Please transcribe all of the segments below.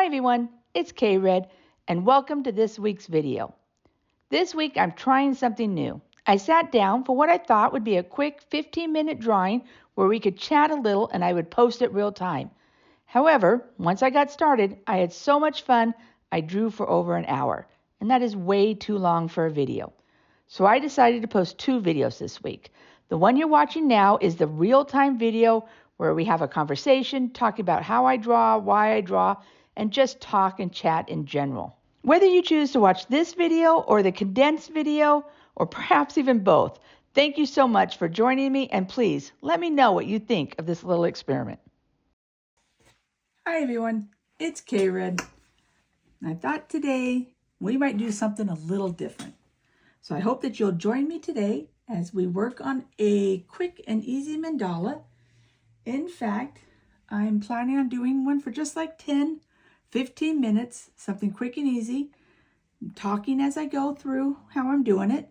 everyone, it's K-Red, and welcome to this week's video. This week I'm trying something new. I sat down for what I thought would be a quick 15-minute drawing where we could chat a little and I would post it real time. However, once I got started, I had so much fun I drew for over an hour, and that is way too long for a video. So I decided to post 2 videos this week. The one you're watching now is the real-time video where we have a conversation talking about how I draw, why I draw, and just talk and chat in general. Whether you choose to watch this video or the condensed video, or perhaps even both, thank you so much for joining me, and please let me know what you think of this little experiment. Hi everyone, it's K-Red. I thought today we might do something a little different. So I hope that you'll join me today as we work on a quick and easy mandala. In fact, I'm planning on doing one for just like 10-15 minutes, something quick and easy, talking as I go through how I'm doing it,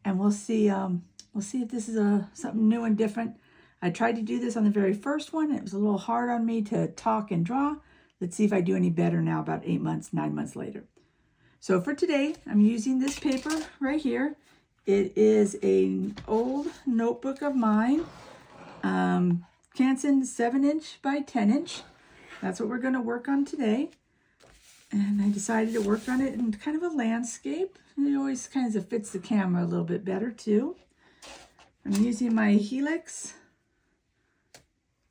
and we'll see if this is something new and different. I tried to do this on the very first one. It was a little hard on me to talk and draw. Let's see if I do any better now about 9 months later. So for today, I'm using this paper right here. It is an old notebook of mine, Canson 7" by 10". That's what we're going to work on today. And I decided to work on it in kind of a landscape. And it always kind of fits the camera a little bit better too. I'm using my Helix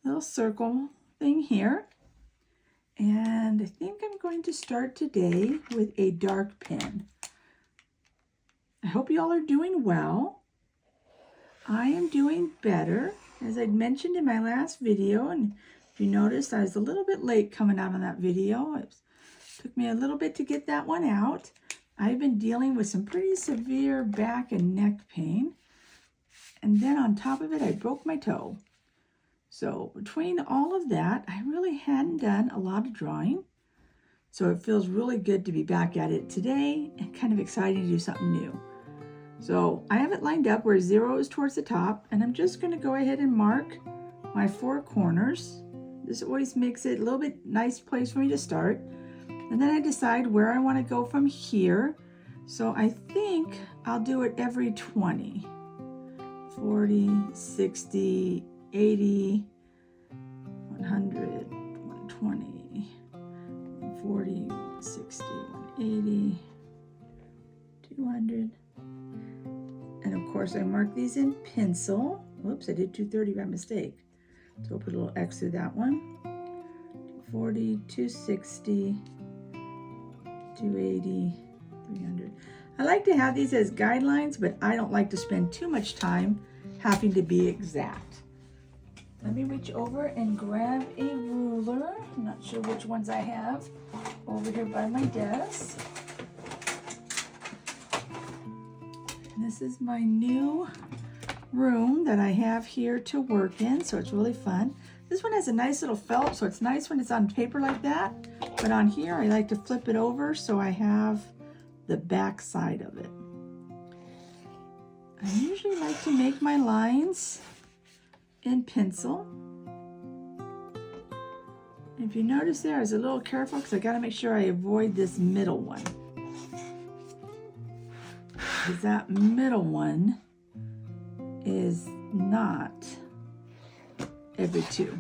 little circle thing here. And I think I'm going to start today with a dark pen. I hope you all are doing well. I am doing better. As I'd mentioned in my last video, and if you noticed, I was a little bit late coming out on that video. It took me a little bit to get that one out. I've been dealing with some pretty severe back and neck pain. And then on top of it, I broke my toe. So between all of that, I really hadn't done a lot of drawing. So it feels really good to be back at it today and kind of exciting to do something new. So I have it lined up where 0 is towards the top, and I'm just going to go ahead and mark my 4 corners. This always makes it a little bit nice place for me to start. And then I decide where I want to go from here. So I think I'll do it every 20. 40, 60, 80, 100, 120, 40, 60, 180, 200. And of course I mark these in pencil. Whoops, I did 230 by mistake. So I'll put a little X through that one. 240, 260, 280, 300. I like to have these as guidelines, but I don't like to spend too much time having to be exact. Let me reach over and grab a ruler. I'm not sure which ones I have over here by my desk. And this is my new room that I have here to work in, so it's really fun. This one has a nice little felt, so it's nice when it's on paper like that. But on here, I like to flip it over so I have the back side of it. I usually like to make my lines in pencil. If you notice there, I was a little careful because I got to make sure I avoid this middle one. Because that middle one is not every 2.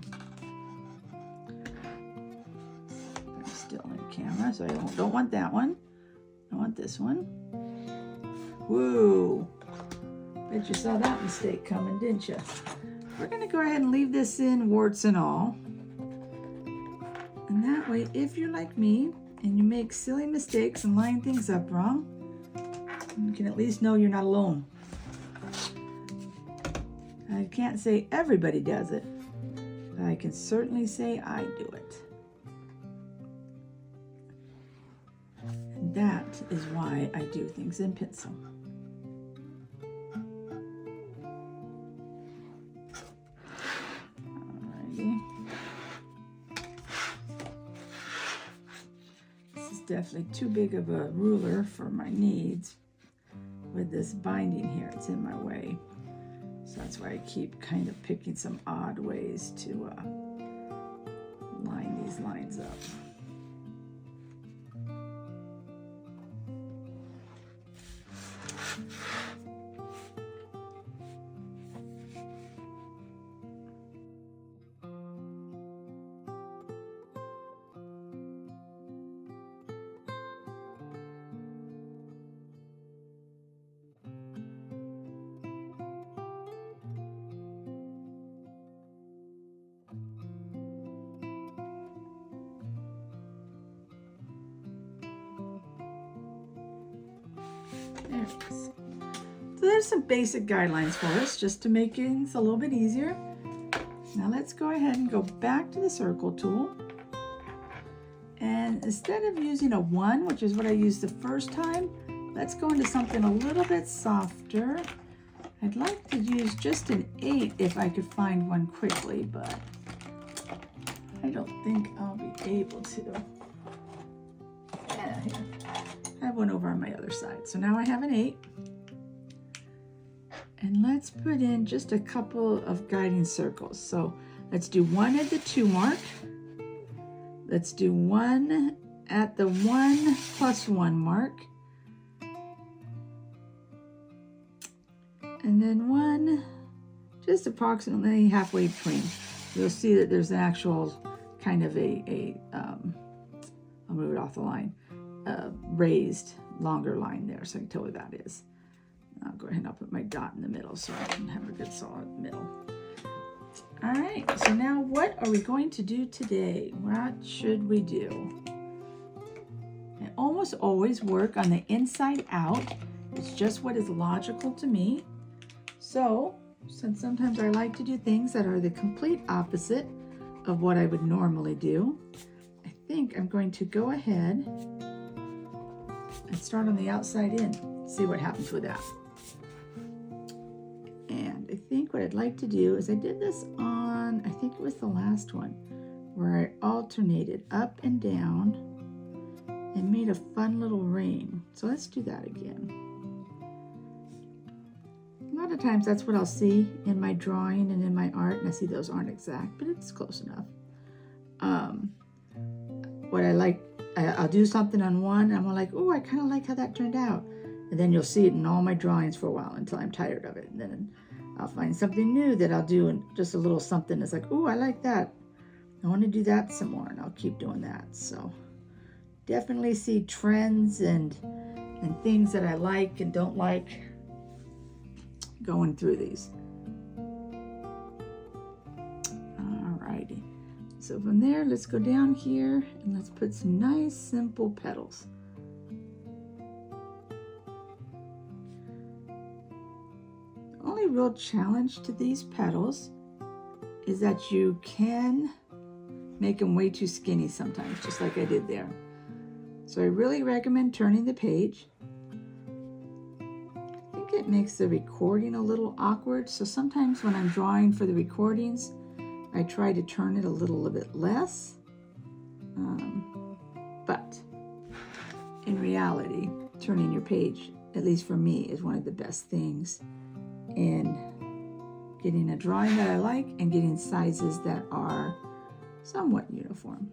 I'm still in camera, so I don't want that one. I want this one. Whoa! Bet you saw that mistake coming, didn't you? We're going to go ahead and leave this in warts and all. And that way, if you're like me and you make silly mistakes and line things up wrong, you can at least know you're not alone. I can't say everybody does it, but I can certainly say I do it. And that is why I do things in pencil. Alrighty. This is definitely too big of a ruler for my needs. With this binding here, it's in my way. So that's why I keep kind of picking some odd ways to line these lines up. There it is. So there's some basic guidelines for us just to make things a little bit easier. Now let's go ahead and go back to the circle tool. And instead of using a 1, which is what I used the first time, let's go into something a little bit softer. I'd like to use just an 8 if I could find one quickly, but I don't think I'll be able to. Yeah, here. I have one over on my other side. So now I have an 8. And let's put in just a couple of guiding circles. So let's do 1 at the 2 mark. Let's do 1 at the 1 plus 1 mark. And then 1 just approximately halfway between. You'll see that there's an actual kind of I'll move it off the line, raised longer line there, so I can tell what that is. I'll go ahead and I'll put my dot in the middle so I can have a good solid middle. All right, so now what are we going to do today? What should we do? I almost always work on the inside out. It's just what is logical to me. So, since sometimes I like to do things that are the complete opposite of what I would normally do, I think I'm going to go ahead and start on the outside in. See what happens with that. And I think what I'd like to do is I did this on, I think it was the last one, where I alternated up and down and made a fun little ring. So let's do that again. A lot of times that's what I'll see in my drawing and in my art, and I see those aren't exact, but it's close enough. What I like, I'll do something on one, and I'm like, oh, I kind of like how that turned out. And then you'll see it in all my drawings for a while until I'm tired of it. And then I'll find something new that I'll do, and just a little something that's like, oh, I like that. I want to do that some more, and I'll keep doing that. So definitely see trends and things that I like and don't like going through these. Alrighty. So from there, let's go down here and let's put some nice simple petals. The only real challenge to these petals is that you can make them way too skinny sometimes, just like I did there. So I really recommend turning the page. I think it makes the recording a little awkward, so sometimes when I'm drawing for the recordings, I try to turn it a little bit less. But in reality, turning your page, at least for me, is one of the best things in getting a drawing that I like and getting sizes that are somewhat uniform.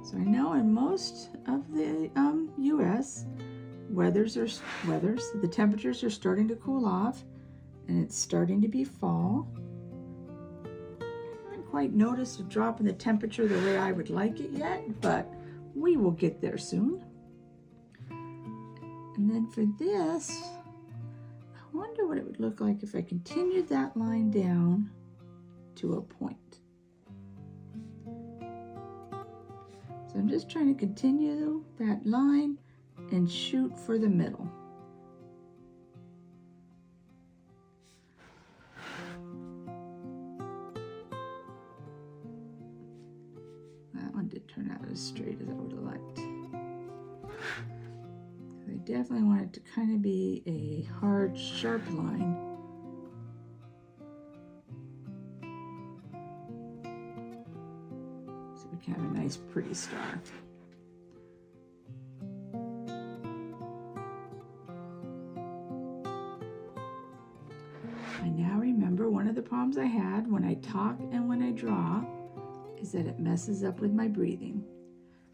So I know in most of the U.S., the temperatures are starting to cool off, and it's starting to be fall. I haven't quite noticed a drop in the temperature the way I would like it yet, but we will get there soon. And then for this, I wonder what it would look like if I continued that line down to a point. So I'm just trying to continue that line and shoot for the middle. That one did turn out as straight as I would have liked. I definitely want it to kind of be a hard, sharp line. Have a nice pretty star. I now remember one of the problems I had when I talk and when I draw is that it messes up with my breathing.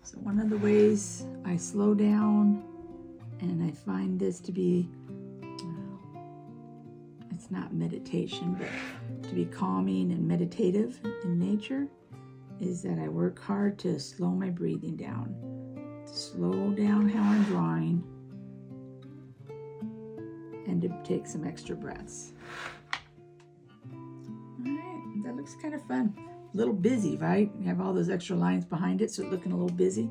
So one of the ways I slow down, and I find this to be, it's not meditation, but to be calming and meditative in nature, is that I work hard to slow my breathing down, to slow down how I'm drawing, and to take some extra breaths. All right, that looks kind of fun. A little busy, right? You have all those extra lines behind it, so it's looking a little busy.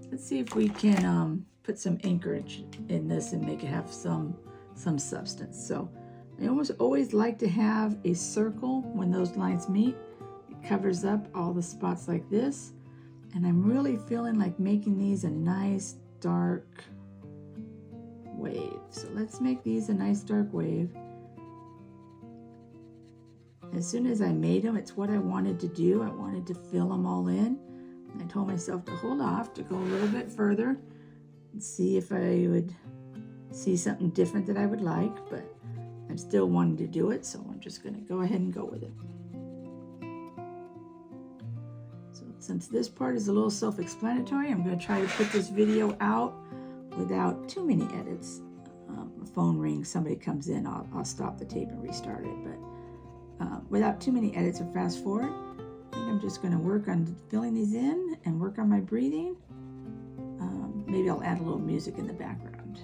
Let's see if we can put some anchorage in this and make it have some substance. So I always like to have a circle when those lines meet. It covers up all the spots like this. And I'm really feeling like making these a nice dark wave. So let's make these a nice dark wave. As soon as I made them, it's what I wanted to do. I wanted to fill them all in. I told myself to hold off, to go a little bit further and see if I would see something different that I would like, but I'm still wanting to do it, so I'm just going to go ahead and go with it. So since this part is a little self-explanatory, I'm going to try to put this video out without too many edits. A phone rings, somebody comes in, I'll stop the tape and restart it, but without too many edits or fast forward. I think I'm just going to work on filling these in and work on my breathing. Maybe I'll add a little music in the background.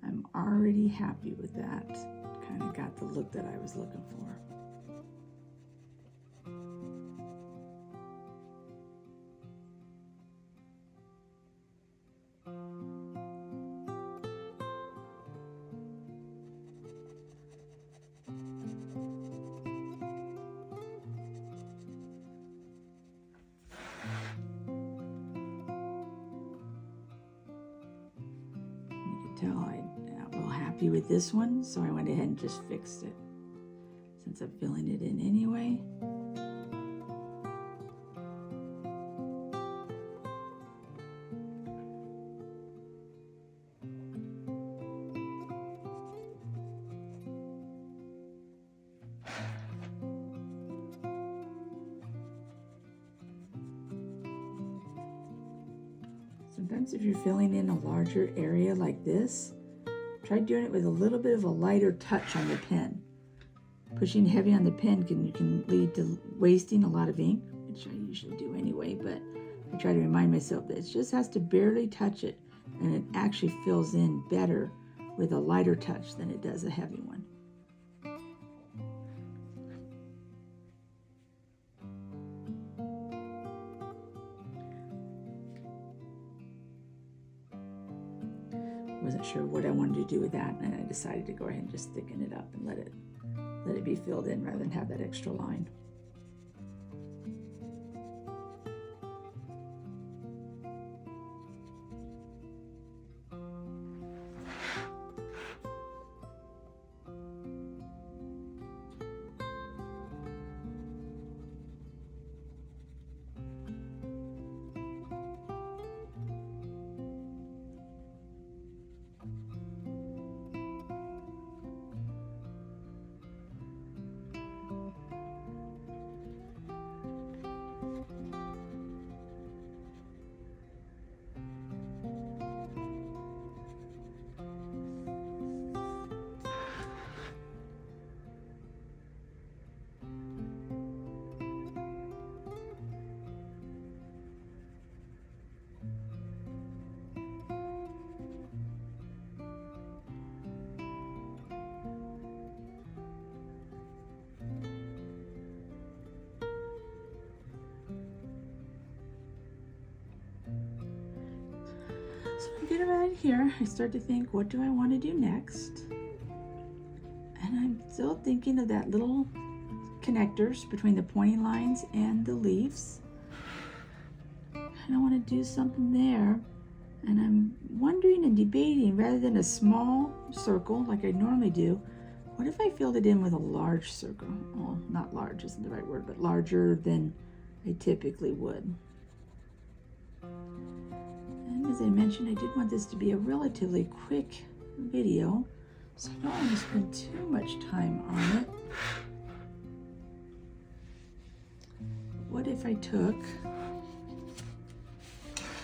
I'm already happy with that. Kind of got the look that I was looking for. Tell I'm not real happy with this one, so I went ahead and just fixed it since I'm filling it in anyway. Sometimes if you're filling in a larger area like this, try doing it with a little bit of a lighter touch on the pen. Pushing heavy on the pen can lead to wasting a lot of ink, which I usually do anyway, but I try to remind myself that it just has to barely touch it, and it actually fills in better with a lighter touch than it does a heavy one. Wasn't sure what I wanted to do with that, and I decided to go ahead and just thicken it up and let it be filled in rather than have that extra line. So I get right here, I start to think, what do I want to do next? And I'm still thinking of that little connectors between the pointing lines and the leaves. I want to do something there. And I'm wondering and debating, rather than a small circle like I normally do, what if I filled it in with a large circle? Well, not large isn't the right word, but larger than I typically would. And as I mentioned, I did want this to be a relatively quick video, so I don't want to spend too much time on it. What if I took,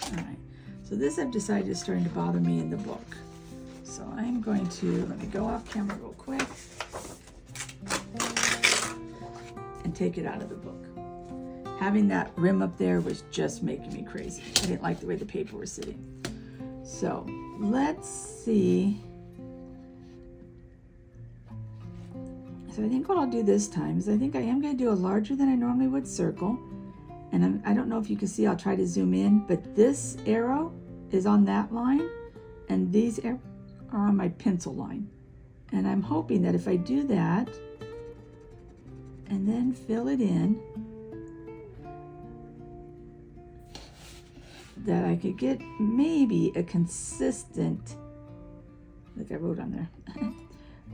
all right, so this I've decided is starting to bother me in the book. So I'm going to, let me go off camera real quick and take it out of the book. Having that rim up there was just making me crazy. I didn't like the way the paper was sitting. So let's see. So I think what I'll do this time is I think I am going to do a larger than I normally would circle. And I don't know if you can see, I'll try to zoom in, but this arrow is on that line and these arrows are on my pencil line. And I'm hoping that if I do that and then fill it in, that I could get maybe a consistent, like I wrote on there,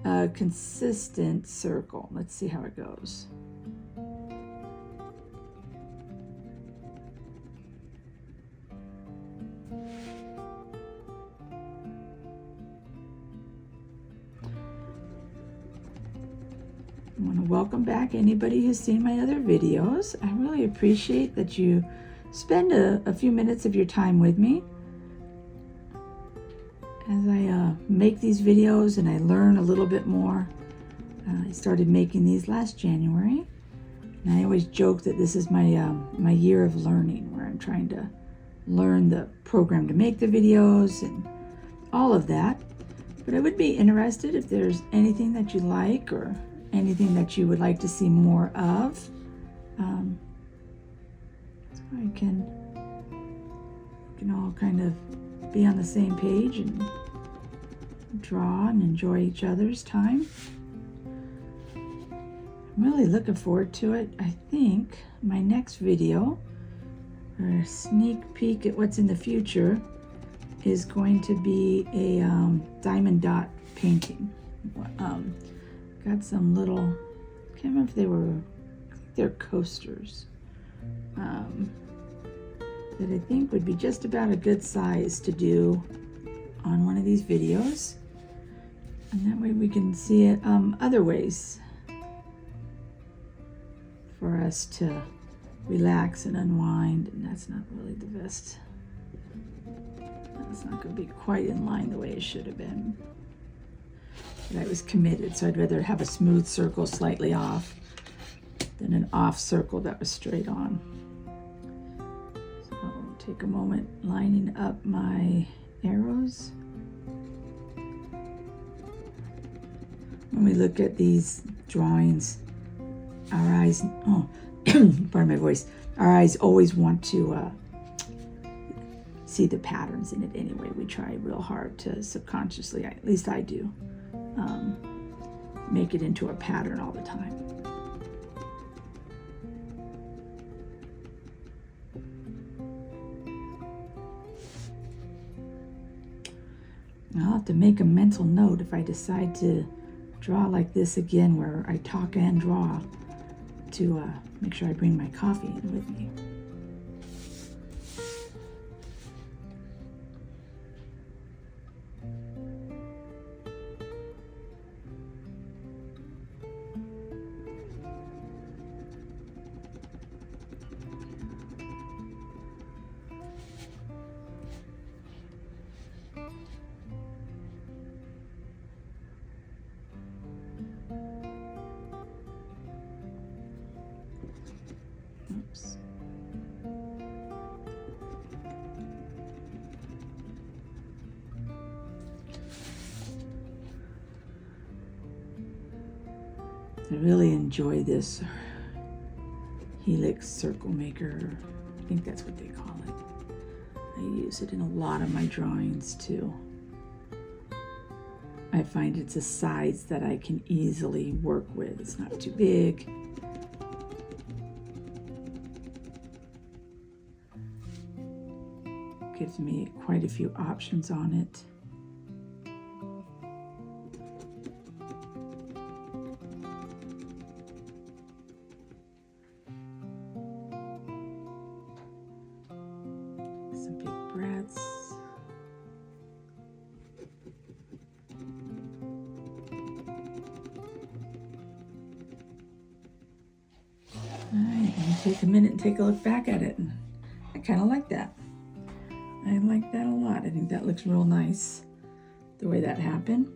a consistent circle. Let's see how it goes. I want to welcome back anybody who's seen my other videos. I really appreciate that you spend a few minutes of your time with me as I make these videos and I learn a little bit more. I started making these last January, and I always joke that this is my my year of learning, where I'm trying to learn the program to make the videos and all of that. But I would be interested if there's anything that you like or anything that you would like to see more of. So I can all kind of be on the same page and draw and enjoy each other's time. I'm really looking forward to it. I think my next video, or a sneak peek at what's in the future, is going to be a diamond dot painting. Got some little, I can't remember if they're coasters, that I think would be just about a good size to do on one of these videos. And that way we can see it other ways for us to relax and unwind. And that's not really the best. That's not going to be quite in line the way it should have been. But I was committed, so I'd rather have a smooth circle slightly off than an off circle that was straight on. So I'll take a moment lining up my arrows. When we look at these drawings, our eyes, pardon my voice, our eyes always want to see the patterns in it anyway. We try real hard to subconsciously, at least I do, make it into a pattern all the time. I'll have to make a mental note if I decide to draw like this again, where I talk and draw, to make sure I bring my coffee in with me. Oops. I really enjoy this helix circle maker. I think that's what they call it. I use it in a lot of my drawings too. I find it's a size that I can easily work with. It's not too big. Gives me quite a few options on it. Some big breaths. Alright, and take a minute and take a look back at it. And I kind of like that. I like that a lot. I think that looks real nice, the way that happened.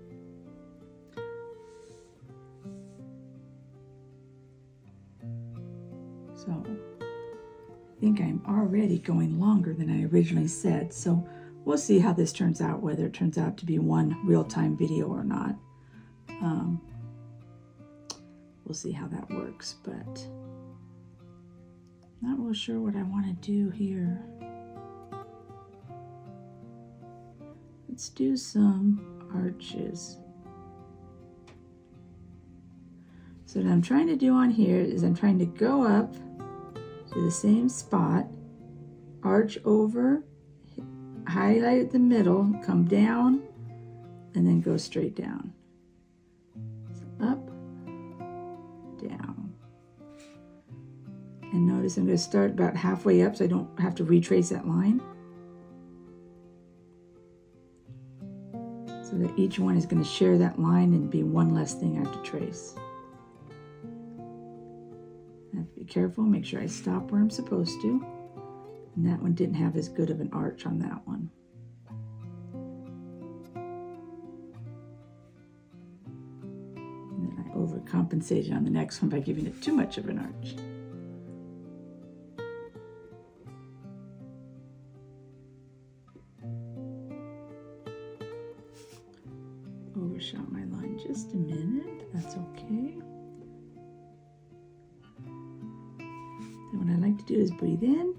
So I think I'm already going longer than I originally said. So we'll see how this turns out, whether it turns out to be one real-time video or not. We'll see how that works, but not real sure what I want to do here. Let's do some arches. So what I'm trying to do on here is I'm trying to go up to the same spot, arch over, highlight at the middle, come down, and then go straight down. So up, down. And notice I'm going to start about halfway up so I don't have to retrace that line. So that each one is going to share that line and be one less thing I have to trace. I have to be careful, make sure I stop where I'm supposed to. And that one didn't have as good of an arch on that one. And then I overcompensated on the next one by giving it too much of an arch. Overshot my line just a minute, but that's okay. Then what I like to do is breathe in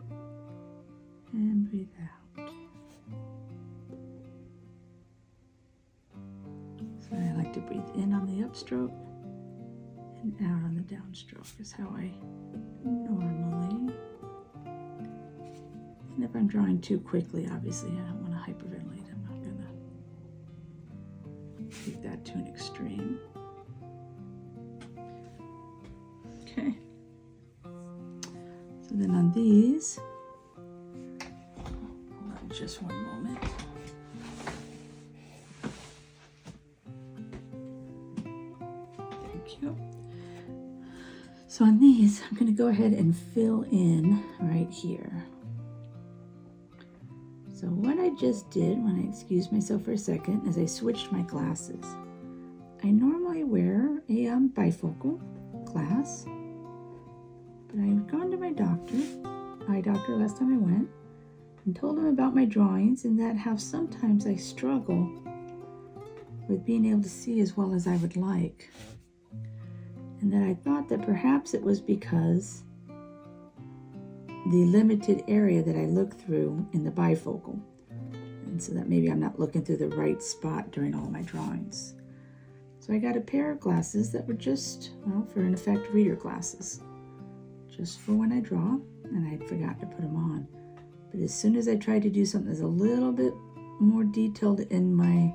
and breathe out. So I like to breathe in on the upstroke and out on the downstroke is how I normally. And if I'm drawing too quickly, obviously I don't want to hyperventilate. I'm not going to take that to an extreme. Okay. So then on these, hold on just one moment. Thank you. So on these, I'm going to go ahead and fill in right here. So what I just did, when I excused myself for a second, is I switched my glasses. I normally wear a bifocal glass, but I had gone to my eye doctor last time I went, and told him about my drawings and that how sometimes I struggle with being able to see as well as I would like. And that I thought that perhaps it was because the limited area that I look through in the bifocal. And so that maybe I'm not looking through the right spot during all my drawings. So I got a pair of glasses that were just, well, for in effect, reader glasses. Just for when I draw, and I'd forgotten to put them on. But as soon as I tried to do something that's a little bit more detailed in my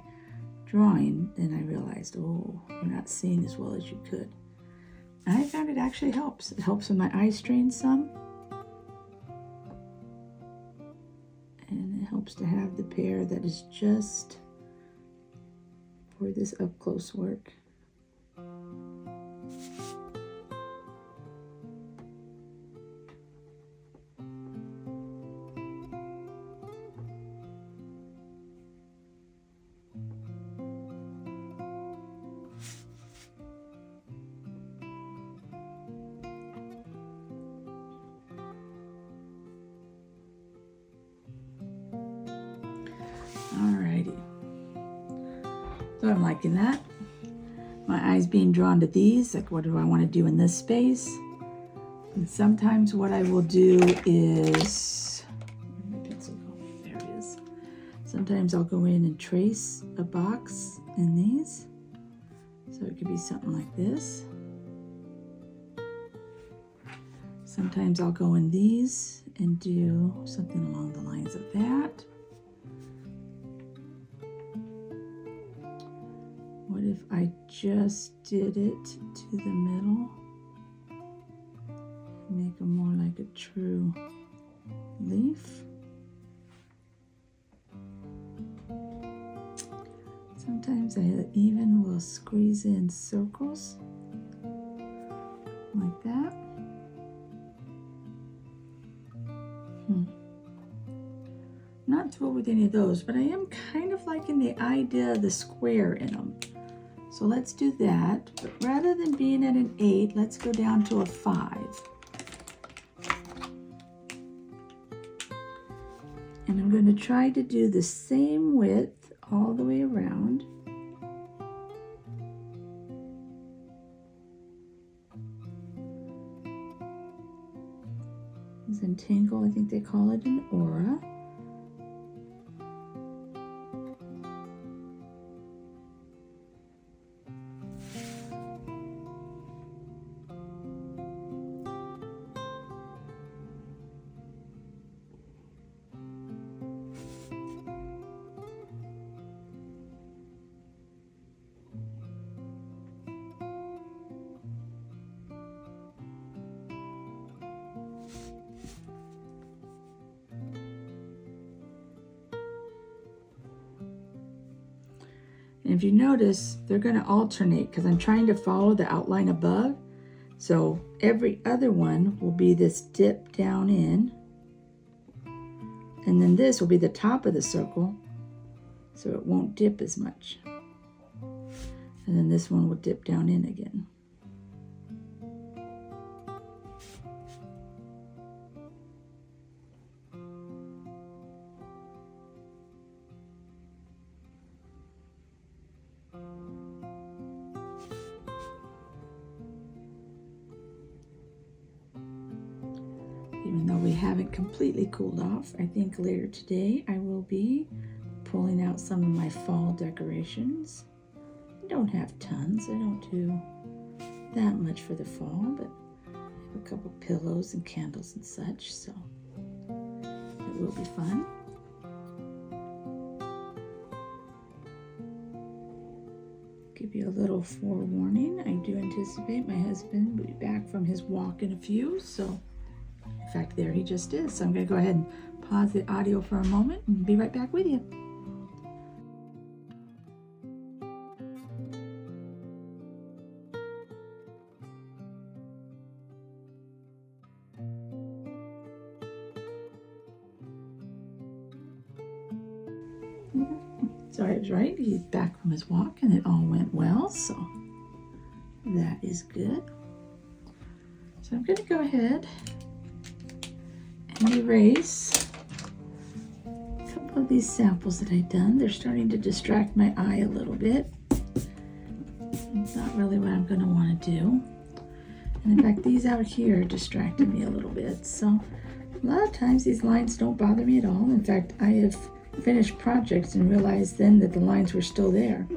drawing, then I realized, oh, you're not seeing as well as you could. And I found it actually helps. It helps with my eye strain some. And it helps to have the pair that is just for this up close work. Alrighty, so I'm liking that. My eyes being drawn to these, like what do I want to do in this space? And sometimes what I will do is, where did my pencil go? There is. Sometimes I'll go in and trace a box in these. So it could be something like this. Sometimes I'll go in these and do something along the lines of that. What if I just did it to the middle? Make it more like a true leaf. Sometimes I even will squeeze in circles like that. Not thrilled with any of those, but I am kind of liking the idea of the square in them. So let's do that, but rather than being at an 8, let's go down to a 5. And I'm going to try to do the same width all the way around. Zentangle, I think they call it an aura. And if you notice, they're going to alternate because I'm trying to follow the outline above. So every other one will be this dip down in. And then this will be the top of the circle, so it won't dip as much. And then this one will dip down in again. Even though we haven't completely cooled off, I think later today I will be pulling out some of my fall decorations. I don't have tons. I don't do that much for the fall, but I have a couple pillows and candles and such, so it will be fun. Give you a little forewarning. I do anticipate my husband will be back from his walk in a few, so in fact, there he just is. So I'm going to go ahead and pause the audio for a moment and be right back with you. So I was right. He's back from his walk and it all went well. So that is good. So I'm going to go ahead and erase a couple of these samples that I've done. They're starting to distract my eye a little bit. It's not really what I'm going to want to do. And in fact, these out here distracted me a little bit. So a lot of times these lines don't bother me at all. In fact, I have finished projects and realized then that the lines were still there.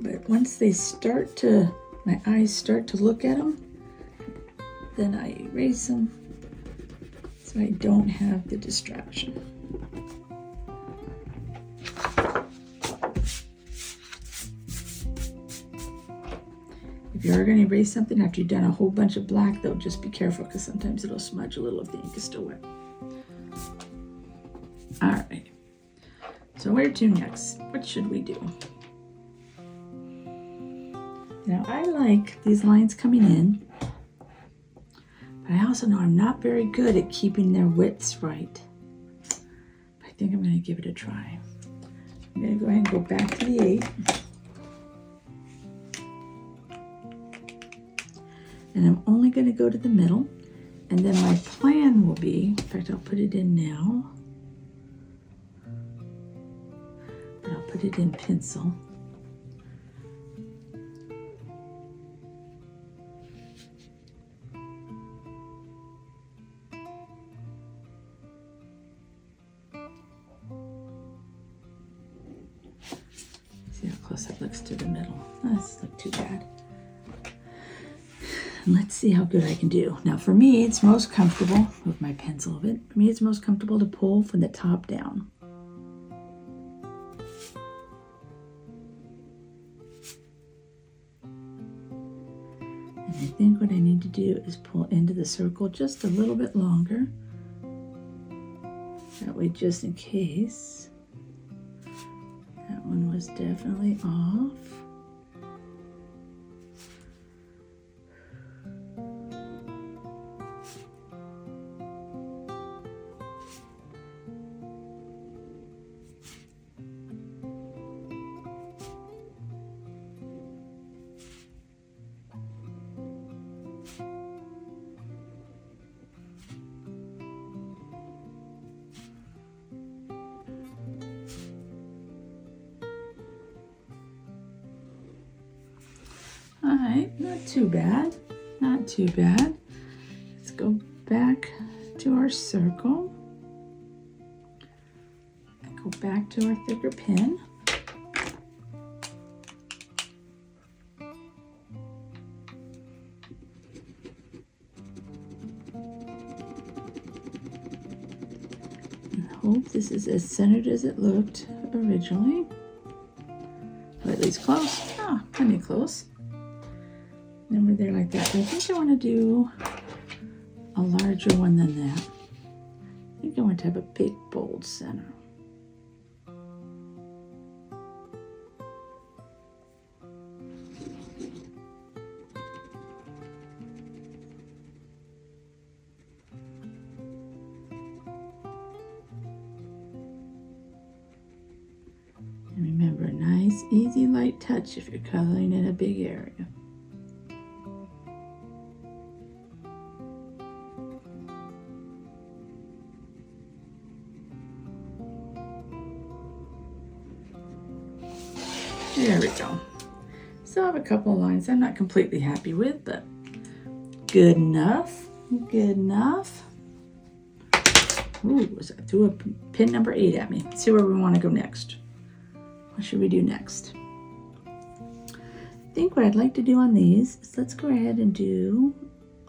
But once they start to, my eyes start to look at them, then I erase them so I don't have the distraction. If you're going to erase something after you've done a whole bunch of black, though, just be careful because sometimes it'll smudge a little if the ink is still wet. All right. So where to next? What should we do? Now, I like these lines coming in, but I also know I'm not very good at keeping their widths right. I think I'm going to give it a try. I'm going to go ahead and go back to the 8. And I'm only going to go to the middle. And then my plan will be, in fact, I'll put it in now. But I'll put it in pencil. close-up looks to the middle. That doesn't look too bad. And let's see how good I can do. Now for me, it's most comfortable, move my pencil a bit. For me, it's most comfortable to pull from the top down. And I think what I need to do is pull into the circle just a little bit longer. That way, just in case. That one was definitely off. All right, not too bad, not too bad. Let's go back to our circle. Go back to our thicker pin. And hope this is as centered as it looked originally. Or at least close. Ah, plenty close. And we're there like that. But I think I want to do a larger one than that. I think I want to have a big, bold center. And remember, a nice, easy, light touch if you're coloring in a big area. There we go. Still have a couple of lines I'm not completely happy with, but good enough. Good enough. Ooh, threw a pin number 8 at me. Let's see where we want to go next. What should we do next? I think what I'd like to do on these is let's go ahead and do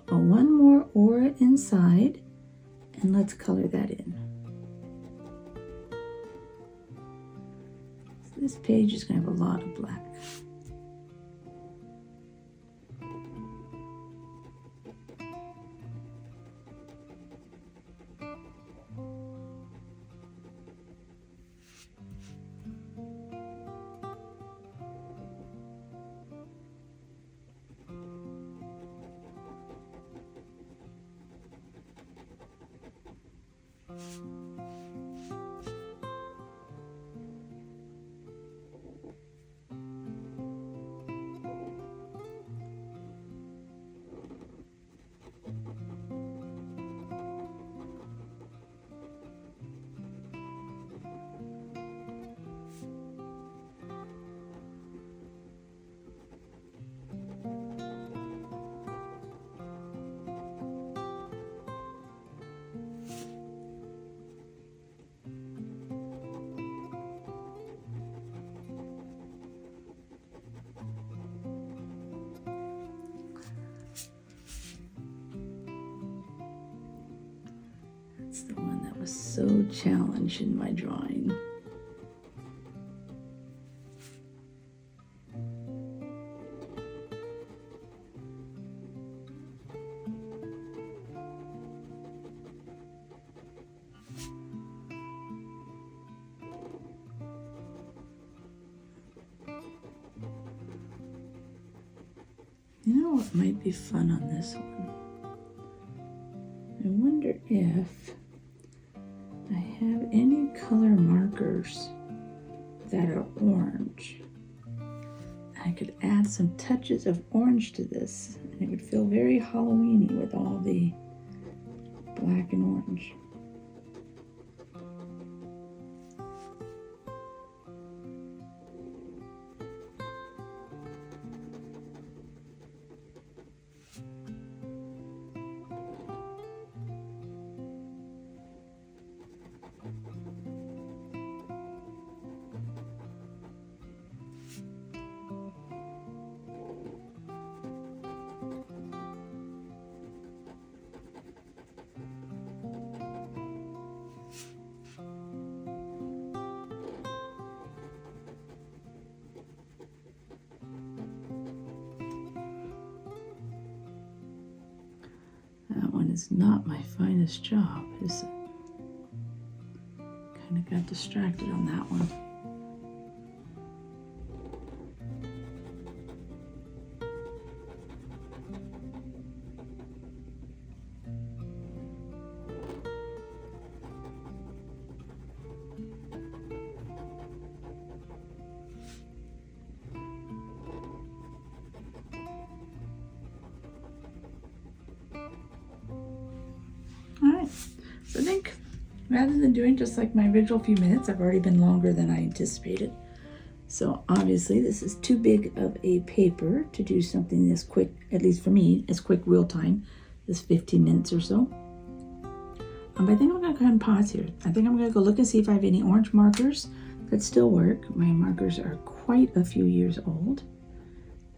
one more aura inside, and let's color that in. This page is going to have a lot of black. That's the one that was so challenged in my drawing. You know what might be fun on this one? I wonder if I have any color markers that are orange. I could add some touches of orange to this, and it would feel very Halloween-y with all the black and orange. is not my finest job, is it? Kind of got distracted on that one. Alright, so I think rather than doing just like my original few minutes, I've already been longer than I anticipated. So obviously this is too big of a paper to do something this quick, at least for me, as quick real time, this 15 minutes or so. But I think I'm gonna go ahead and pause here. I think I'm gonna go look and see if I have any orange markers that still work. My markers are quite a few years old.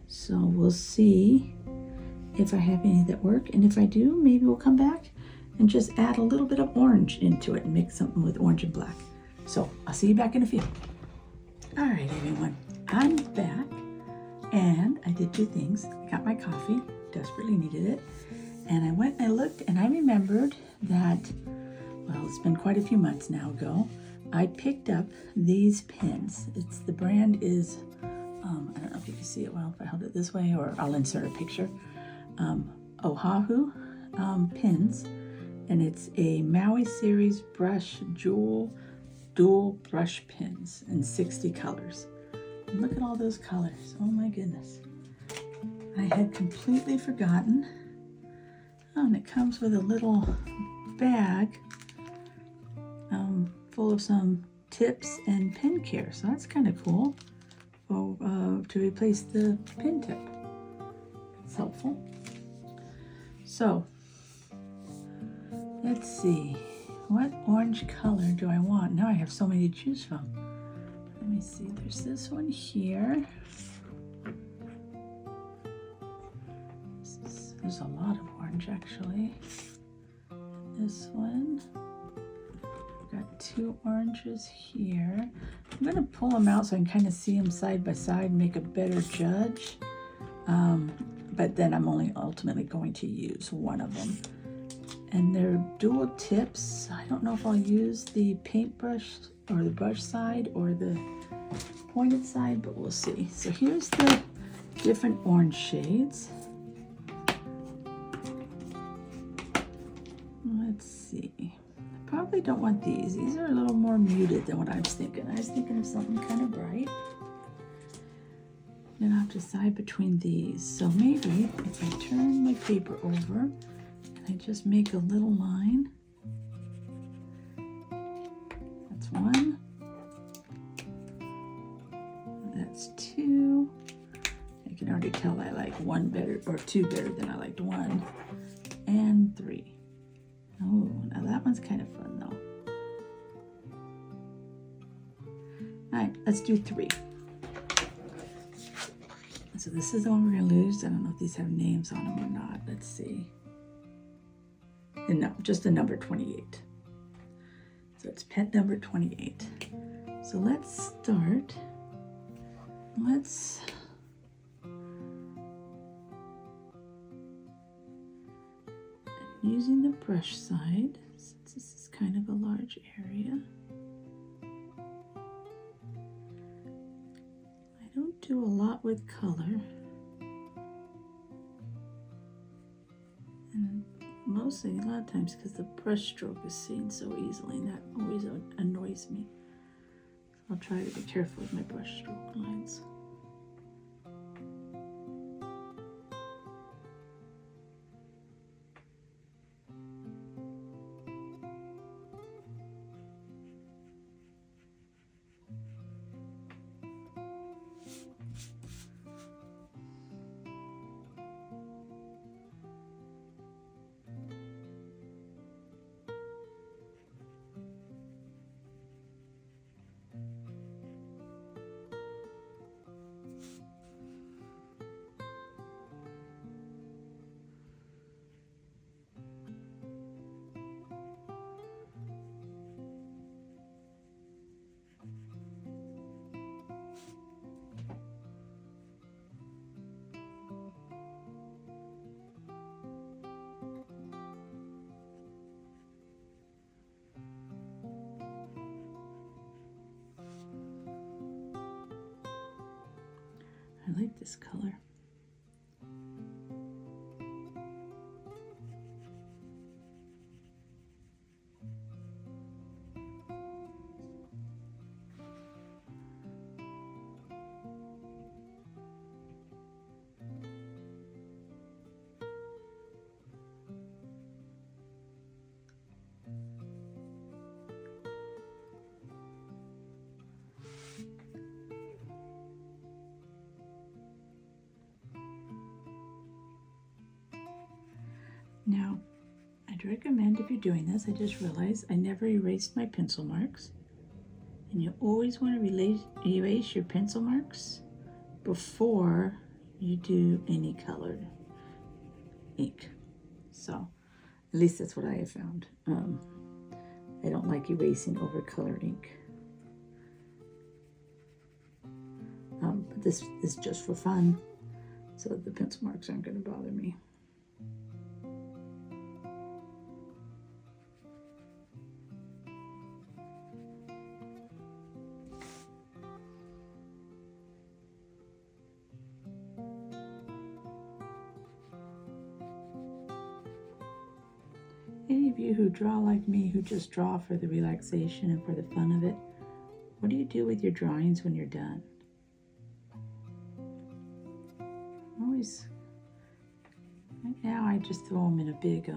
So we'll see if I have any that work. And if I do, maybe we'll come back and just add a little bit of orange into it and make something with orange and black. So I'll see you back in a few. All right, everyone, I'm back and I did two things. I got my coffee, desperately needed it. And I went and I looked and I remembered that, well, it's been quite a few months now ago, I picked up these pins. The brand is, I don't know if you can see it well if I hold it this way, or I'll insert a picture. Oahu pins. And it's a Maui series brush dual brush pins in 60 colors. And look at all those colors. Oh my goodness. I had completely forgotten. Oh, and it comes with a little bag full of some tips and pin care. So that's kind of cool. To replace the pin tip. It's helpful. So let's see, what orange color do I want? Now I have so many to choose from. Let me see, there's this one here. There's a lot of orange actually. This one. I've got two oranges here. I'm gonna pull them out so I can kind of see them side by side and make a better judge. But then I'm only ultimately going to use one of them. And they're dual tips. I don't know if I'll use the paintbrush or the brush side or the pointed side, but we'll see. So here's the different orange shades. Let's see. I probably don't want these. These are a little more muted than what I was thinking. I was thinking of something kind of bright. Then I'll have to decide between these. So maybe if I turn my paper over, I just make a little line. That's one. That's two. I can already tell I like one better, or two better than I liked one. And three. Oh, now that one's kind of fun though. All right, let's do three. So this is the one we're gonna lose. I don't know if these have names on them or not. Let's see. And no, just the number 28. So it's pet number 28. So let's start. Using the brush side, since this is kind of a large area. I don't do a lot with color. And mostly, a lot of times, because the brush stroke is seen so easily, and that always annoys me. So I'll try to be careful with my brush stroke lines. like this color. Now, I'd recommend if you're doing this, I just realized I never erased my pencil marks. And you always want to erase your pencil marks before you do any colored ink. So, at least that's what I have found. I don't like erasing over colored ink. But this is just for fun, so the pencil marks aren't going to bother me. Any of you who draw like me, who just draw for the relaxation and for the fun of it, what do you do with your drawings when you're done? Always, right now I just throw them in a big, I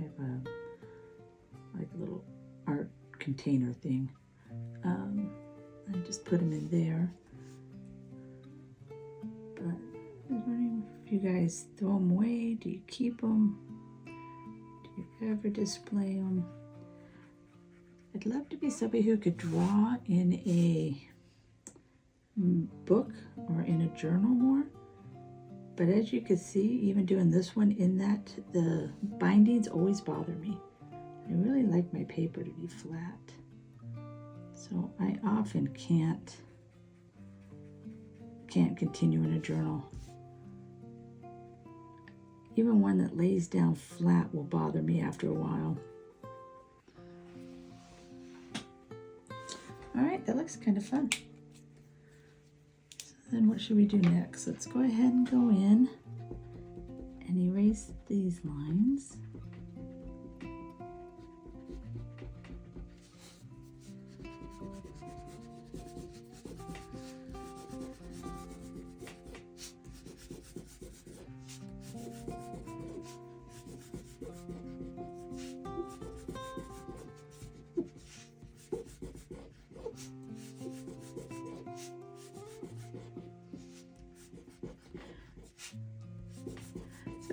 have a, like a little art container thing. I just put them in there. But I was wondering if you guys throw them away. Do you keep them? Do you ever display them? I'd love to be somebody who could draw in a book or in a journal more. But as you can see, even doing this one in that, the bindings always bother me. I really like my paper to be flat. So I often can't continue in a journal. Even one that lays down flat will bother me after a while. All right, that looks kind of fun. So then what should we do next? Let's go ahead and go in and erase these lines.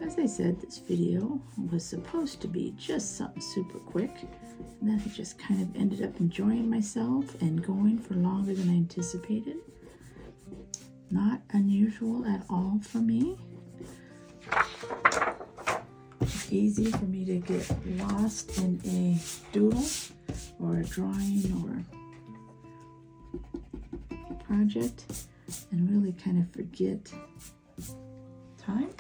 As I said, this video was supposed to be just something super quick, and then I just kind of ended up enjoying myself and going for longer than I anticipated. Not unusual at all for me. It's easy for me to get lost in a doodle or a drawing or project and really kind of forget time.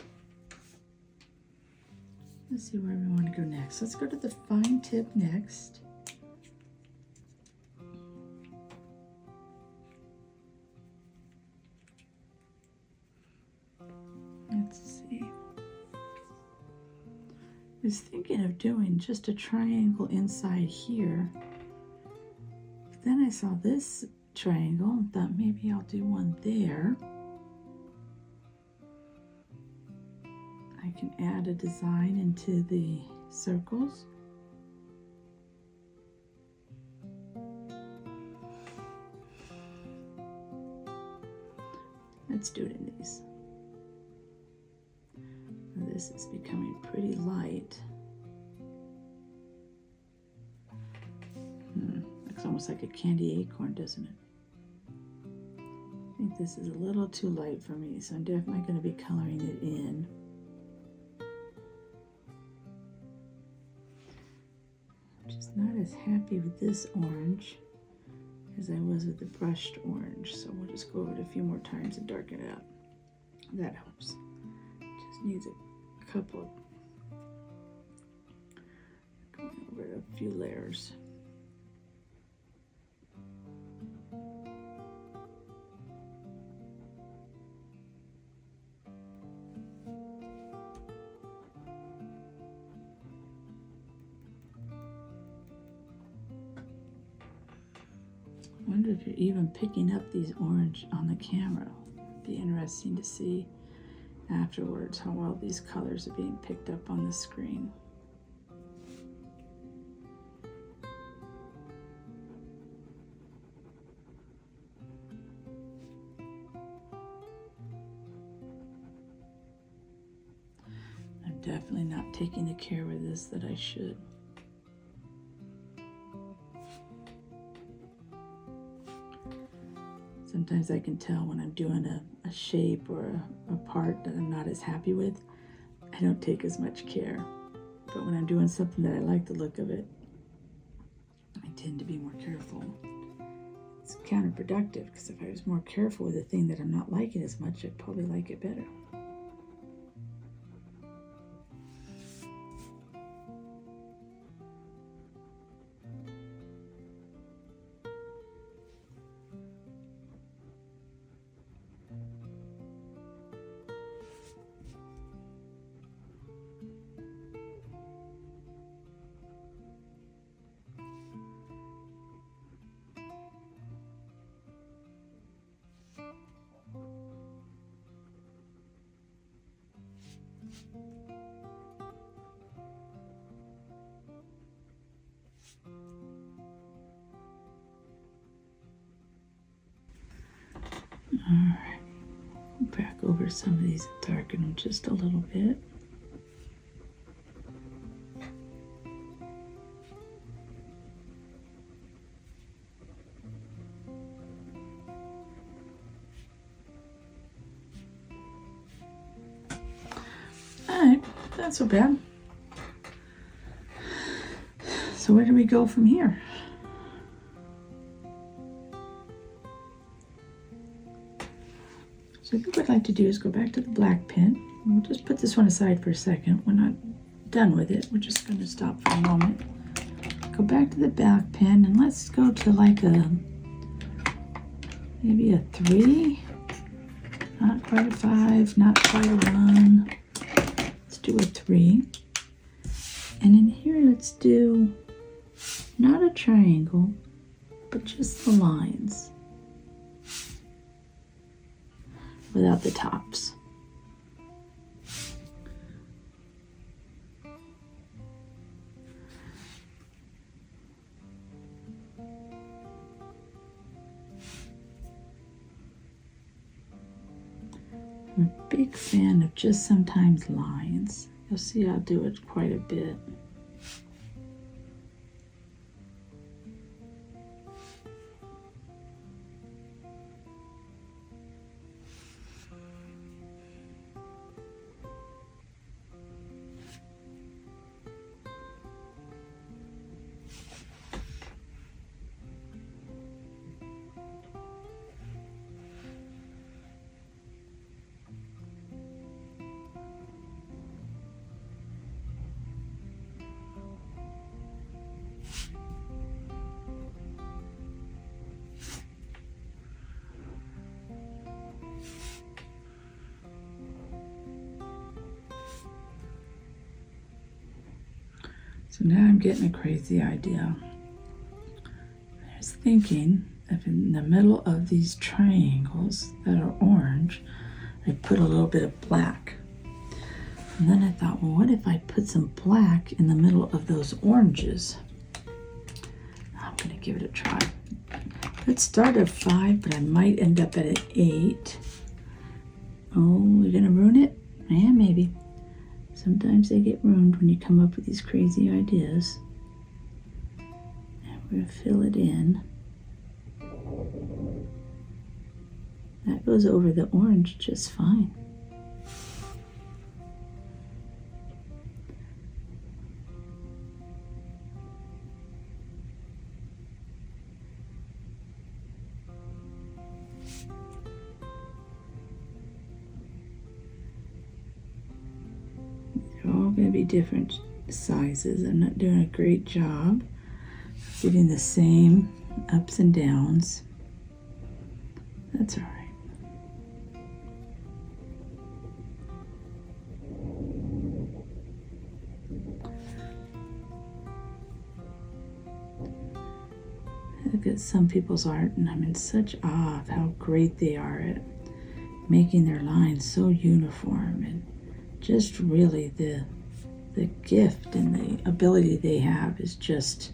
Let's see where we want to go next. Let's go to the fine tip next. Let's see. I was thinking of doing just a triangle inside here. But then I saw this triangle and thought maybe I'll do one there. I can add a design into the circles. Let's do it in these. This is becoming pretty light. Looks almost like a candy acorn, doesn't it? I think this is a little too light for me, so I'm definitely going to be coloring it in. Just not as happy with this orange as I was with the brushed orange, so we'll just go over it a few more times and darken it up. That helps. Just needs a couple of, going over a few layers. if you're even picking up these orange on the camera. It'd be interesting to see afterwards how well these colors are being picked up on the screen. I'm definitely not taking the care with this that I should. Sometimes I can tell when I'm doing a shape or a part that I'm not as happy with. I don't take as much care. But when I'm doing something that I like the look of it, I tend to be more careful. It's counterproductive, because if I was more careful with a thing that I'm not liking as much, I'd probably like it better. All right, back over some of these and darken them just a little bit. All right, not so bad. So where do we go from here? So I think what I'd like to do is go back to the black pen. We'll just put this one aside for a second. We're not done with it. We're just going to stop for a moment. Go back to the black pen and let's go to like maybe a 3. Not quite a 5, not quite a 1. Let's do a 3. And in here, let's do not a triangle, but just the lines without the tops. I'm a big fan of just sometimes lines. You'll see I'll do it quite a bit. So now I'm getting a crazy idea. I was thinking if in the middle of these triangles that are orange, I put a little bit of black. And then I thought, well, what if I put some black in the middle of those oranges? I'm gonna give it a try. Let's start at 5, but I might end up at an 8. Oh, we're gonna ruin it? Yeah, maybe. Sometimes they get ruined when you come up with these crazy ideas. And we're gonna fill it in. That goes over the orange just fine. They're all going to be different sizes. I'm not doing a great job getting the same ups and downs. That's all right. look at some people's art, and I'm in such awe of how great they are at making their lines so uniform, and just really the gift and the ability they have is just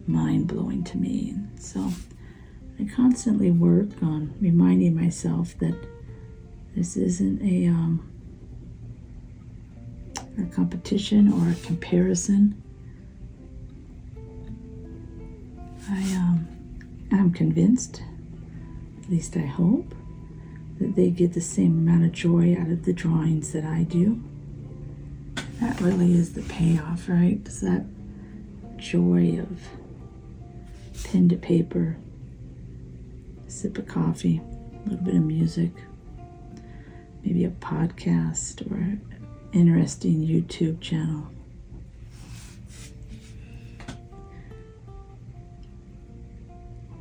mind-blowing to me. And so I constantly work on reminding myself that this isn't a competition or a comparison. I'm convinced, at least I hope, that they get the same amount of joy out of the drawings that I do. That really is the payoff, right? It's that joy of pen to paper, a sip of coffee, a little bit of music, maybe a podcast or an interesting YouTube channel.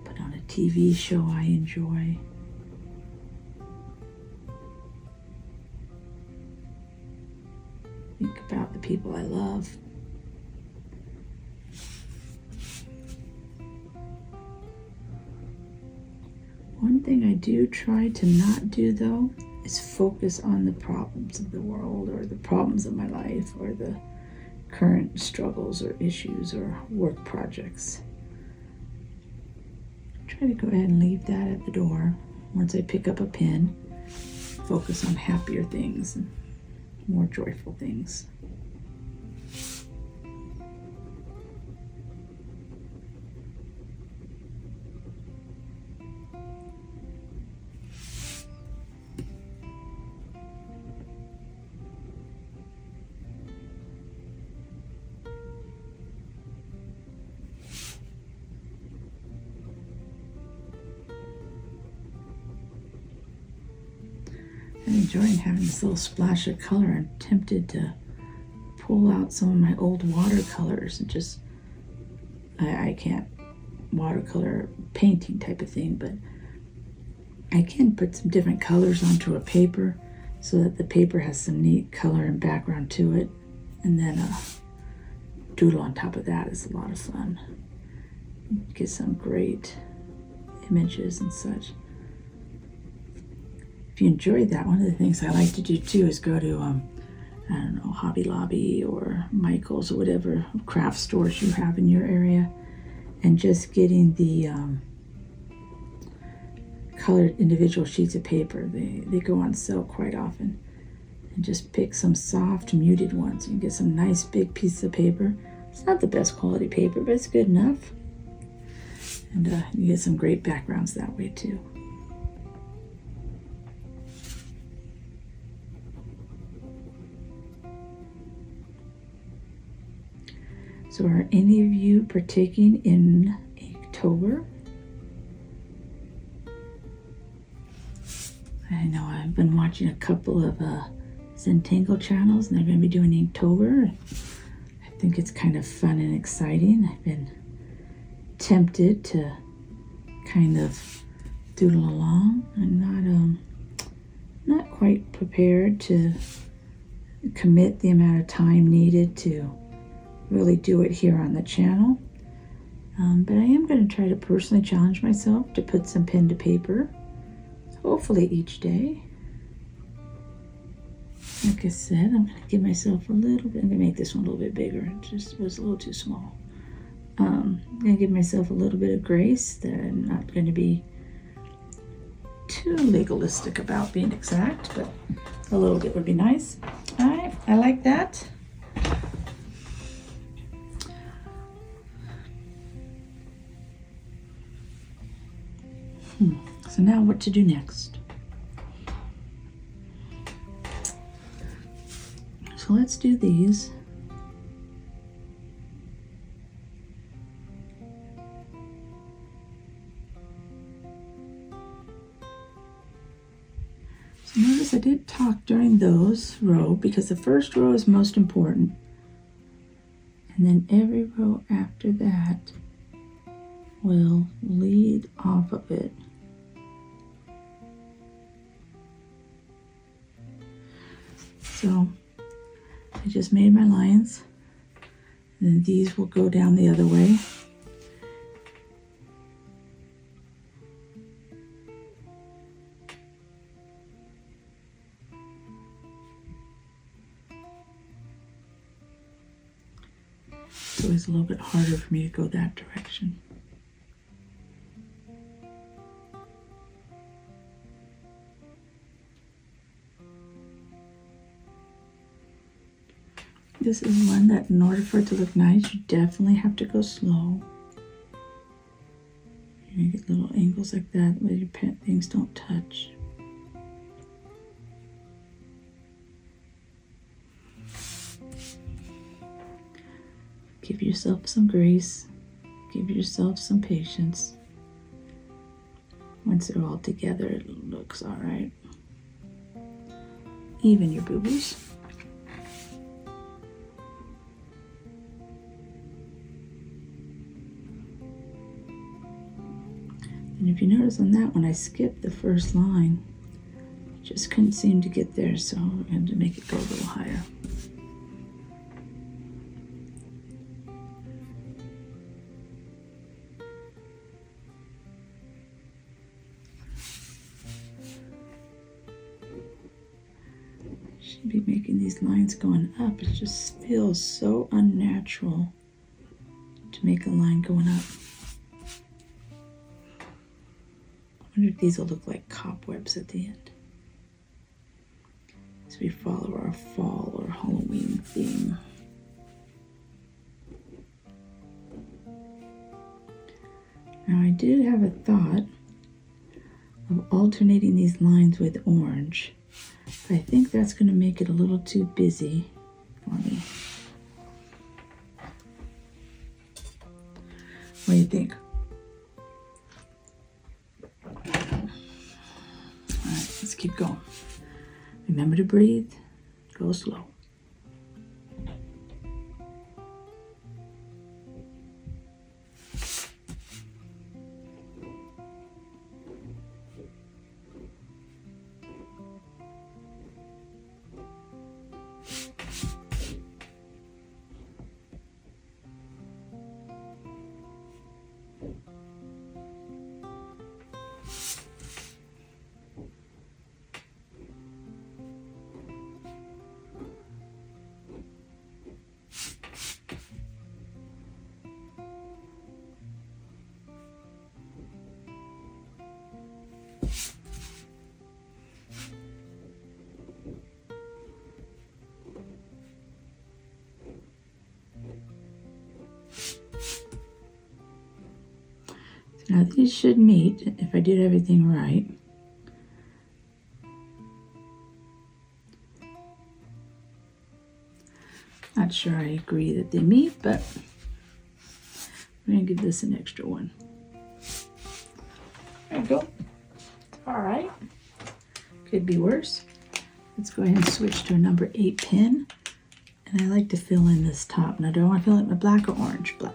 Put on a TV show I enjoy. Think about the people I love. One thing I do try to not do, though, is focus on the problems of the world or the problems of my life or the current struggles or issues or work projects. Try to go ahead and leave that at the door. Once I pick up a pen, focus on happier things and more joyful things. I'm enjoying having this little splash of color. I'm tempted to pull out some of my old watercolors and just, I can't watercolor painting type of thing, but I can put some different colors onto a paper so that the paper has some neat color and background to it, and then doodle on top of that is a lot of fun. Get some great images and such. If you enjoyed that, one of the things I like to do too is go to, I don't know, Hobby Lobby or Michael's or whatever craft stores you have in your area, and just getting the colored individual sheets of paper. They go on sale quite often. And just pick some soft, muted ones. You can get some nice big pieces of paper. It's not the best quality paper, but it's good enough. And you get some great backgrounds that way too. So are any of you partaking in Inktober? I know I've been watching a couple of Zentangle channels, and they're going to be doing Inktober. I think it's kind of fun and exciting. I've been tempted to kind of doodle along. I'm not quite prepared to commit the amount of time needed to really do it here on the channel. But I am going to try to personally challenge myself to put some pen to paper, hopefully each day. Like I said, I'm going to give myself a little bit, I'm going to make this one a little bit bigger. It just was a little too small. I'm going to give myself a little bit of grace that I'm not going to be too legalistic about being exact, but a little bit would be nice. All right, I like that. So now what to do next? So let's do these. So notice I did talk during those row because the first row is most important. And then every row after that will lead off of it. So I just made my lines, and then these will go down the other way. a little bit harder for me to go that direction. This is one that in order for it to look nice, you definitely have to go slow. You get little angles like that where your things don't touch. Give yourself some grace. Give yourself some patience. Once they're all together, it looks all right. Even your boo-boos. And if you notice on that one, I skipped the first line. Just couldn't seem to get there, so I had to make it go a little higher. Should be making these lines going up. It just feels so unnatural to make a line going up. I wonder if these will look like cobwebs at the end as we follow our fall or Halloween theme. Now I did have a thought of alternating these lines with orange. But I think that's going to make it a little too busy for me. What do you think? All right, let's keep going. Remember to breathe. Go slow. Now these should meet if I did everything right. Not sure I agree that they meet, but I'm going to give this an extra one. There you go. All right. Could be worse. Let's go ahead and switch to a number 8 pin. And I like to fill in this top. Now, do I want to fill it with black or orange? Black.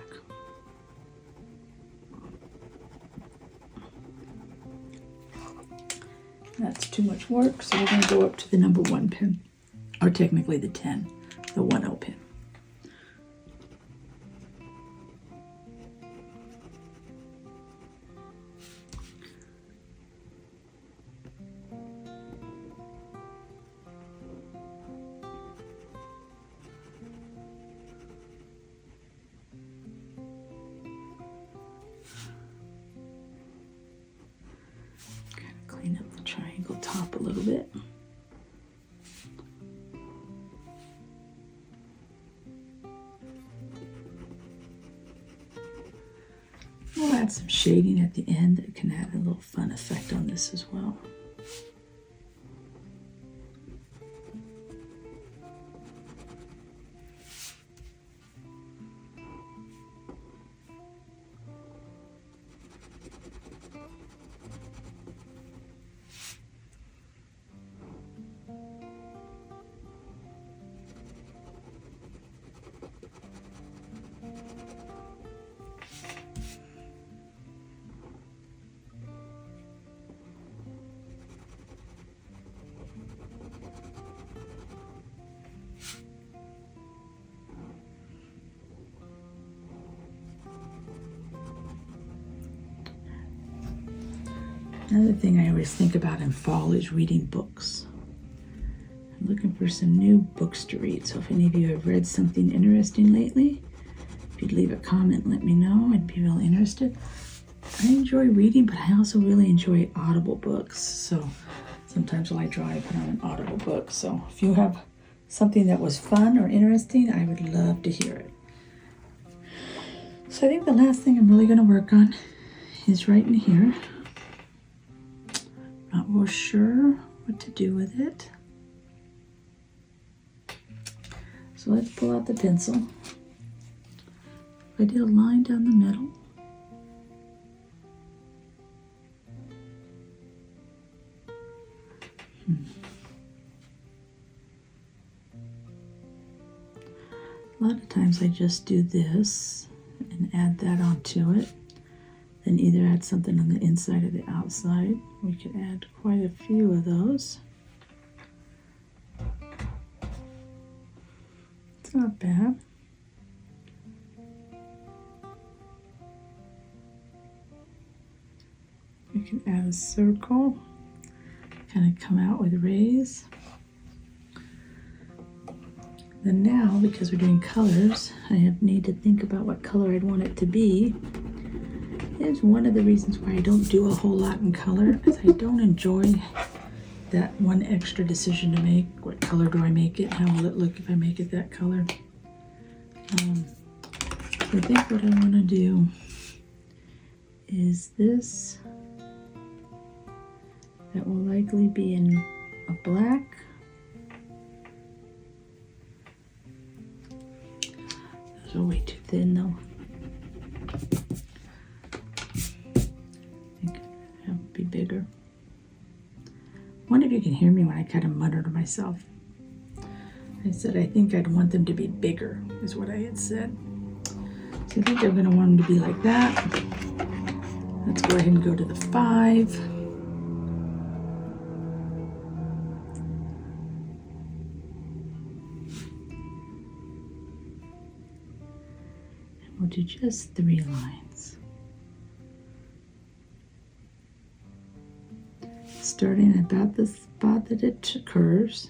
That's too much work, so we're going to go up to the number 1 pin, or technically the 10, the 1-0 pin. Clean up the triangle top a little bit. We'll add some shading at the end that can add a little fun effect on this as well. Another thing I always think about in fall is reading books. I'm looking for some new books to read, so if any of you have read something interesting lately, you'd leave a comment and let me know. I'd be real interested. I enjoy reading, but I also really enjoy audible books. So sometimes while I draw, I put on an audible book. So if you have something that was fun or interesting, I would love to hear it. So I think the last thing I'm really going to work on is right in here. Not real sure what to do with it. So let's pull out the pencil. I did a line down the middle. A lot of times I just do this and add that onto it. Then either add something on the inside or the outside. We could add quite a few of those. It's not bad. We can add a circle, kind of come out with rays. Then now, because we're doing colors, I need to think about what color I'd want it to be. It's one of the reasons why I don't do a whole lot in color, because I don't enjoy that one extra decision to make. What color do I make it? How will it look if I make it that color? So I think what I want to do is this. That will likely be in a black. Those are way too thin though. I think that would be bigger. I wonder if you can hear me when I kind of mutter to myself. I said I think I'd want them to be bigger, is what I had said. So I think I'm going to want them to be like that. Let's go ahead and go to the 5. And we'll do just 3 lines. Starting about the spot that it occurs,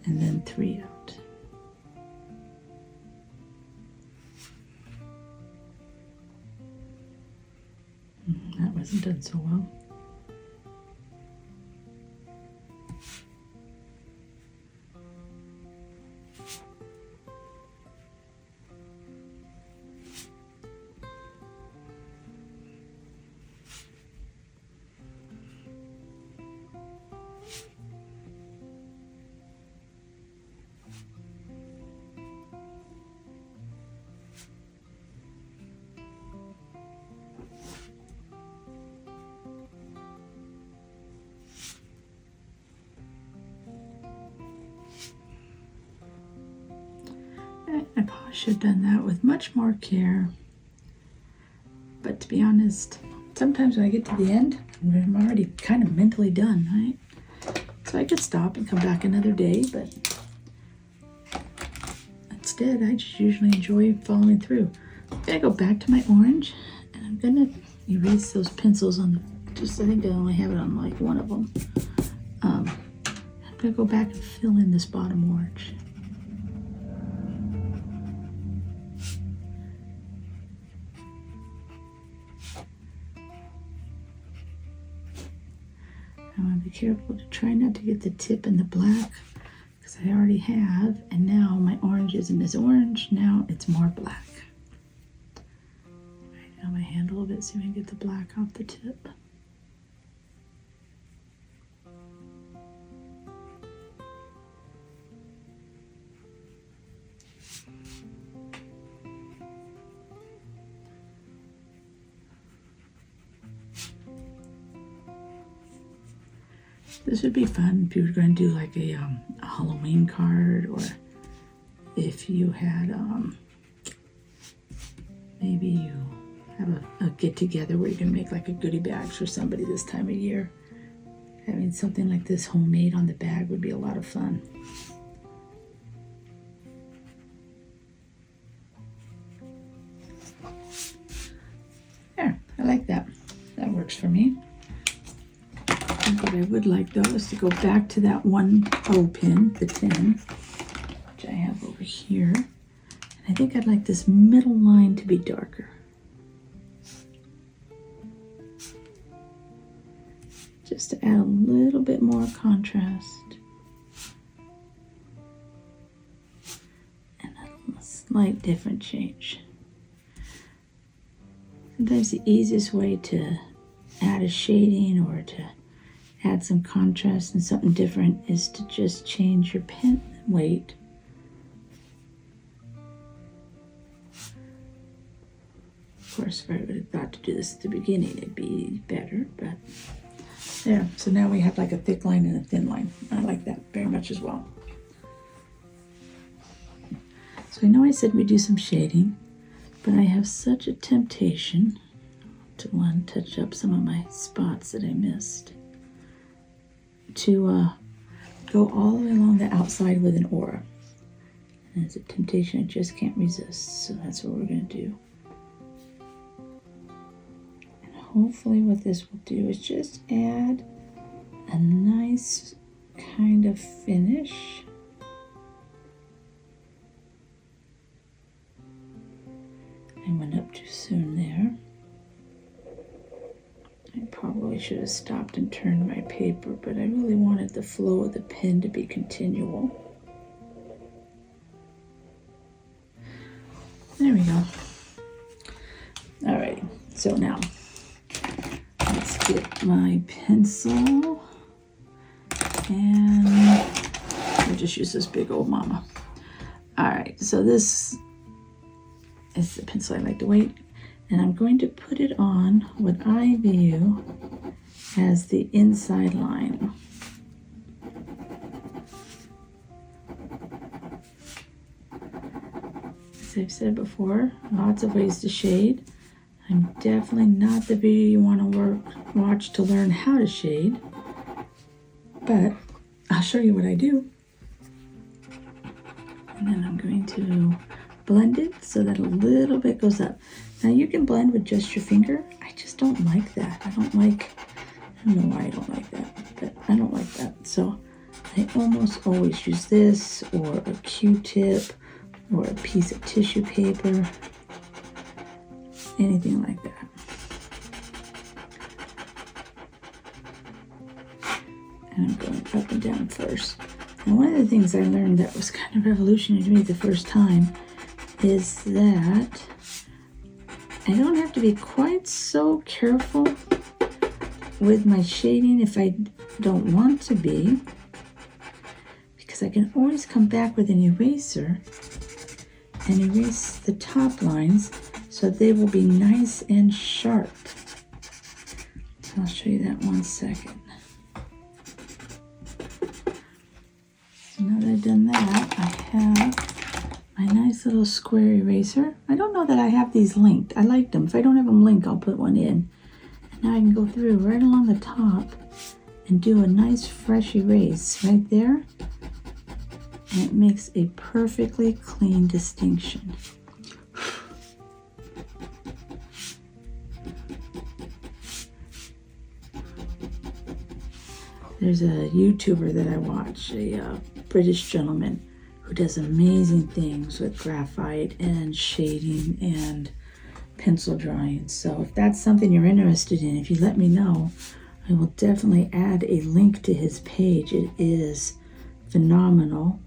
and then 3 out. That wasn't done so well. I probably should have done that with much more care. But to be honest, sometimes when I get to the end, I'm already kind of mentally done, right? So I could stop and come back another day, but instead I just usually enjoy following through. I'm gonna go back to my orange, and I'm gonna erase those pencils on the, I think I only have it on like one of them. I'm gonna go back and fill in this bottom orange. I want to be careful to try not to get the tip in the black, because I already have, and now my orange isn't as orange, now it's more black. Right down my hand a little bit so we can get the black off the tip. This would be fun if you were going to do like a Halloween card, or if you had maybe you have a get together where you can make like a goodie bags for somebody this time of year. Having something like this homemade on the bag would be a lot of fun. There, I like that. That works for me. What I would like though is to go back to that 1 O pin, the 10, which I have over here. I think I'd like this middle line to be darker. Just to add a little bit more contrast. And a slight different change. Sometimes the easiest way to add a shading or to add some contrast and something different is to just change your pen weight. Of course, if I would have thought to do this at the beginning, it'd be better, but there. So now we have like a thick line and a thin line. I like that very much as well. So I know I said we do some shading, but I have such a temptation to want to touch up some of my spots that I missed. To go all the way along the outside with an aura. And it's a temptation I just can't resist, so that's what we're going to do. Hopefully what this will do is just add a nice kind of finish. I went up too soon there. I probably should have stopped and turned my paper, but I really wanted the flow of the pen to be continual. There we go. All right, so now get my pencil and I'll just use this big old mama. All right, so this is the pencil I like to weight, and I'm going to put it on what I view as the inside line. As I've said before, lots of ways to shade. I'm definitely not the video you want to watch to learn how to shade, but I'll show you what I do. And then I'm going to blend it so that a little bit goes up. Now you can blend with just your finger. I just don't like that. I don't know why I don't like that, but I don't like that. So I almost always use this or a Q-tip or a piece of tissue paper. Anything like that. And I'm going up and down first. And one of the things I learned that was kind of revolutionary to me the first time is that I don't have to be quite so careful with my shading if I don't want to be, because I can always come back with an eraser and erase the top lines so they will be nice and sharp. So I'll show you that 1 second. So now that I've done that, I have my nice little square eraser. I don't know that I have these linked. I like them. If I don't have them linked, I'll put one in. And now I can go through right along the top and do a nice fresh erase right there. And it makes a perfectly clean distinction. There's a YouTuber that I watch, a British gentleman who does amazing things with graphite and shading and pencil drawing. So if that's something you're interested in, if you let me know, I will definitely add a link to his page. It is phenomenal.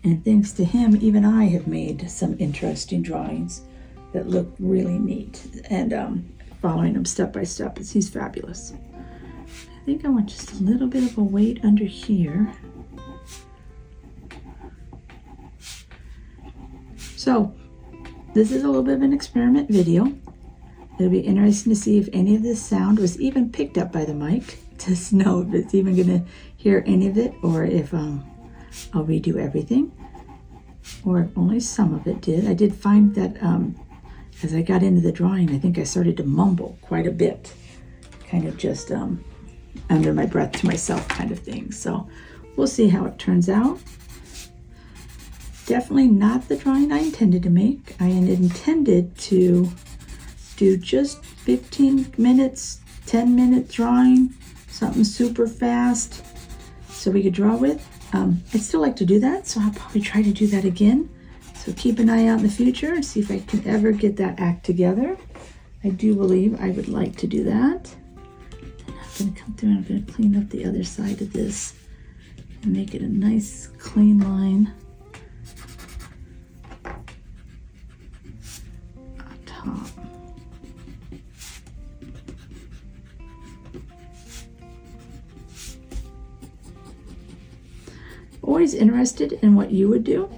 And thanks to him, even I have made some interesting drawings that look really neat. And following him step by step, he's fabulous. I think I want just a little bit of a weight under here. So this is a little bit of an experiment video. It'll be interesting to see if any of this sound was even picked up by the mic, to know if it's even going to hear any of it, or if I'll redo everything, or if only some of it did. I did find that as I got into the drawing, I think I started to mumble quite a bit, kind of just under my breath to myself kind of thing. So we'll see how it turns out. Definitely not the drawing I intended to make. I intended to do just 15 minutes, 10-minute drawing, something super fast so we could draw with. I'd still like to do that, so I'll probably try to do that again. So So keep an eye out in the future and see if I can ever get that act together. I do believe I would like to do that. Then I'm going to come through and I'm going to clean up the other side of this and make it a nice clean line on top. Always interested in what you would do.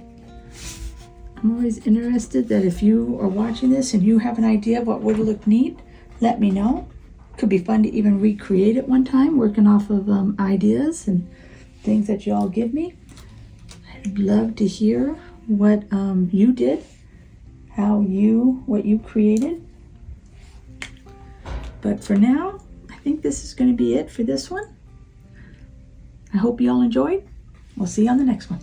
I'm always interested that if you are watching this and you have an idea of what would look neat, let me know. Could be fun to even recreate it one time, working off of ideas and things that you all give me. I'd love to hear what you did, what you created. But for now, I think this is going to be it for this one. I hope you all enjoyed. We'll see you on the next one.